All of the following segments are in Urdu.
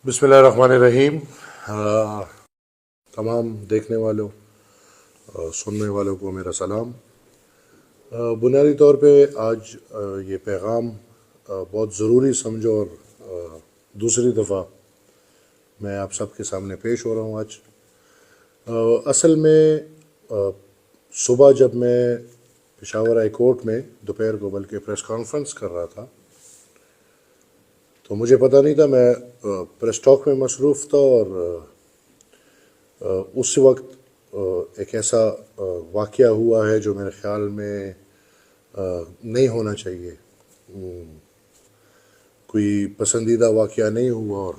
بسم اللہ الرحمن الرحیم۔ تمام دیکھنے والوں سننے والوں کو میرا سلام۔ بنیادی طور پہ آج یہ پیغام بہت ضروری سمجھو اور دوسری دفعہ میں آپ سب کے سامنے پیش ہو رہا ہوں آج۔ اصل میں صبح جب میں پشاور ہائی کورٹ میں دوپہر کو بلکہ پریس کانفرنس کر رہا تھا تو مجھے پتہ نہیں تھا، میں پریس ٹاک میں مصروف تھا اور اس وقت ایک ایسا واقعہ ہوا ہے جو میرے خیال میں نہیں ہونا چاہیے، کوئی پسندیدہ واقعہ نہیں ہوا، اور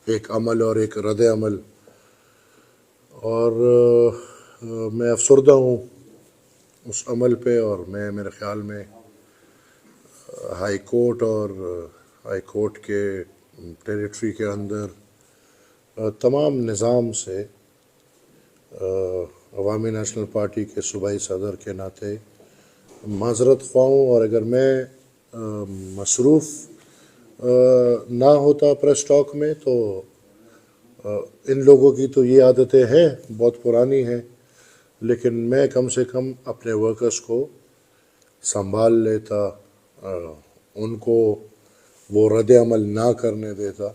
ایک عمل اور ایک رد عمل، اور میں افسردہ ہوں اس عمل پہ، اور میں میرے خیال میں ہائی کورٹ اور ہائی کورٹ کے ٹیریٹری کے اندر تمام نظام سے عوامی نیشنل پارٹی کے صوبائی صدر کے ناطے معذرت خواہ ہوں، اور اگر میں مصروف نہ ہوتا پریس ٹاک میں تو ان لوگوں کی تو یہ عادتیں ہیں، بہت پرانی ہیں، لیکن میں کم سے کم اپنے ورکرز کو سنبھال لیتا، ان کو وہ رد عمل نہ کرنے دیتا،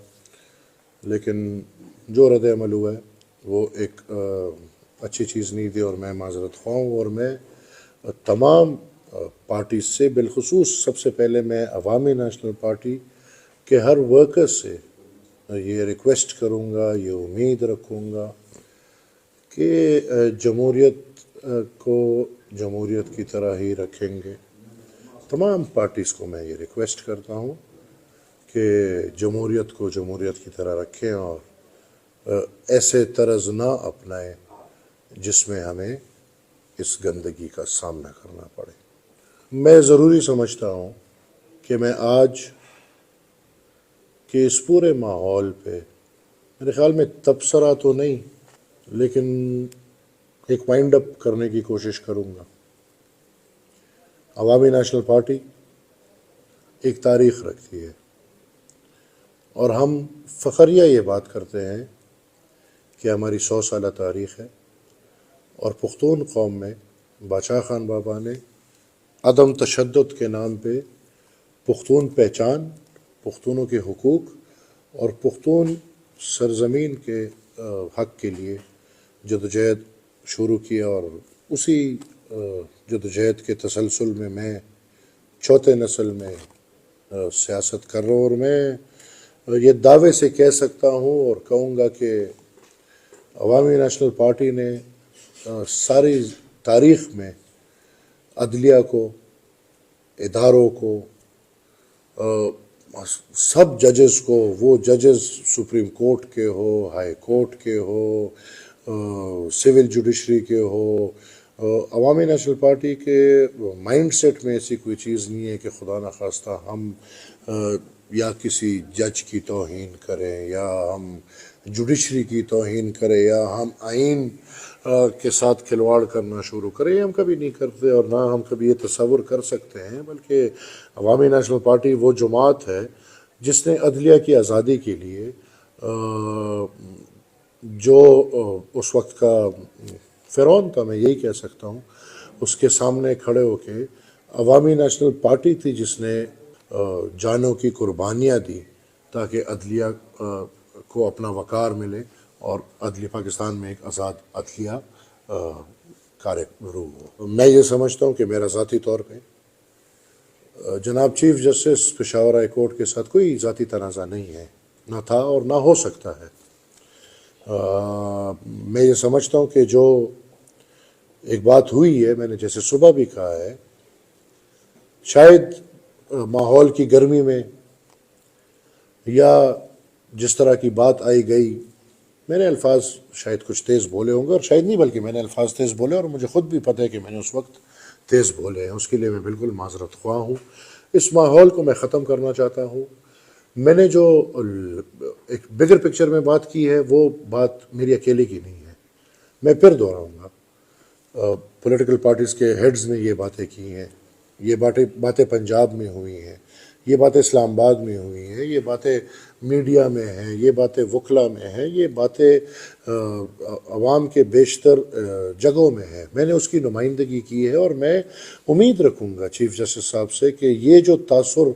لیکن جو رد عمل ہوا ہے وہ ایک اچھی چیز نہیں تھی، اور میں معذرت خواہ ہوں، اور میں تمام پارٹی سے، بالخصوص سب سے پہلے میں عوامی نیشنل پارٹی کے ہر ورکر سے یہ ریکویسٹ کروں گا، یہ امید رکھوں گا کہ جمہوریت کو جمہوریت کی طرح ہی رکھیں گے۔ تمام پارٹیز کو میں یہ ریکویسٹ کرتا ہوں کہ جمہوریت کو جمہوریت کی طرح رکھیں اور ایسے طرز نہ اپنائیں جس میں ہمیں اس گندگی کا سامنا کرنا پڑے۔ میں ضروری سمجھتا ہوں کہ میں آج کے اس پورے ماحول پہ میرے خیال میں تبصرہ تو نہیں، لیکن ایک وائنڈ اپ کرنے کی کوشش کروں گا۔ عوامی نیشنل پارٹی ایک تاریخ رکھتی ہے، اور ہم فخریہ یہ بات کرتے ہیں کہ ہماری 100 سالہ تاریخ ہے، اور پختون قوم میں باچا خان بابا نے عدم تشدد کے نام پہ پختون پہچان، پختونوں کے حقوق اور پختون سرزمین کے حق کے لیے جدوجہد شروع کیا، اور اسی جدوجہد کے تسلسل میں چوتھے نسل میں سیاست کر رہا ہوں، اور میں یہ دعوے سے کہہ سکتا ہوں اور کہوں گا کہ عوامی نیشنل پارٹی نے ساری تاریخ میں عدلیہ کو، اداروں کو، سب ججز کو، وہ ججز سپریم کورٹ کے ہو، ہائی کورٹ کے ہو، سول جوڈیشری کے ہو، عوامی نیشنل پارٹی کے مائنڈ سیٹ میں ایسی کوئی چیز نہیں ہے کہ خدا نخواستہ ہم یا کسی جج کی توہین کریں، یا ہم جوڈیشری کی توہین کریں، یا ہم آئین کے ساتھ کھلواڑ کرنا شروع کریں۔ ہم کبھی نہیں کرتے، اور نہ ہم کبھی یہ تصور کر سکتے ہیں، بلکہ عوامی نیشنل پارٹی وہ جماعت ہے جس نے عدلیہ کی آزادی کے لیے جو اس وقت کا فرعون تھا، میں یہی کہہ سکتا ہوں، اس کے سامنے کھڑے ہو کے عوامی نیشنل پارٹی تھی جس نے جانوں کی قربانیاں دی تاکہ عدلیہ کو اپنا وقار ملے، اور عدلیہ پاکستان میں ایک آزاد عدلیہ کارگرو ہو۔ میں یہ سمجھتا ہوں کہ میرا ذاتی طور پہ جناب chief justice Peshawar high court کے ساتھ کوئی ذاتی تنازع نہیں ہے، نہ تھا اور نہ ہو سکتا ہے۔ میں یہ سمجھتا ہوں کہ جو ایک بات ہوئی ہے، میں نے جیسے صبح بھی کہا ہے، شاید ماحول کی گرمی میں یا جس طرح کی بات آئی گئی، میں نے الفاظ شاید کچھ تیز بولے ہوں گے، اور شاید نہیں بلکہ میں نے الفاظ تیز بولے، اور مجھے خود بھی پتہ ہے کہ میں نے اس وقت تیز بولے ہیں، اس کے لیے میں بالکل معذرت خواہ ہوں۔ اس ماحول کو میں ختم کرنا چاہتا ہوں۔ میں نے جو ایک بگر پکچر میں بات کی ہے، وہ بات میری اکیلے کی نہیں ہے، میں پھر دہراؤں گا۔ پولیٹیکل پارٹیز کے ہیڈز نے یہ باتیں کی ہیں، یہ باتیں پنجاب میں ہوئی ہیں، یہ باتیں اسلام آباد میں ہوئی ہیں، یہ باتیں میڈیا میں ہیں، یہ باتیں وکلا میں ہیں، یہ باتیں عوام کے بیشتر جگہوں میں ہیں۔ میں نے اس کی نمائندگی کی ہے، اور میں امید رکھوں گا چیف جسٹس صاحب سے کہ یہ جو تاثر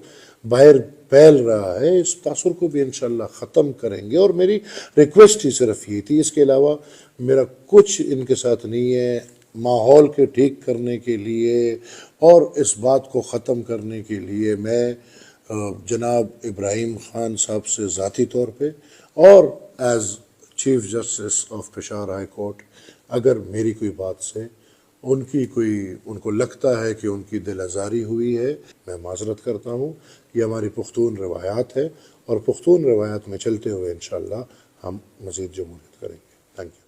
باہر پھیل رہا ہے، اس تاثر کو بھی انشاءاللہ ختم کریں گے۔ اور میری ریکویسٹ ہی صرف یہ تھی، اس کے علاوہ میرا کچھ ان کے ساتھ نہیں ہے۔ ماحول کے ٹھیک کرنے کے لیے اور اس بات کو ختم کرنے کے لیے میں جناب ابراہیم خان صاحب سے ذاتی طور پہ اور as chief justice of Peshawar high court, اگر میری کوئی بات سے ان کو لگتا ہے کہ ان کی دل آزاری ہوئی ہے، میں معذرت کرتا ہوں۔ یہ ہماری پختون روایات ہے، اور پختون روایات میں چلتے ہوئے انشاءاللہ ہم مزید جمہوریت کریں گے۔ Thank you.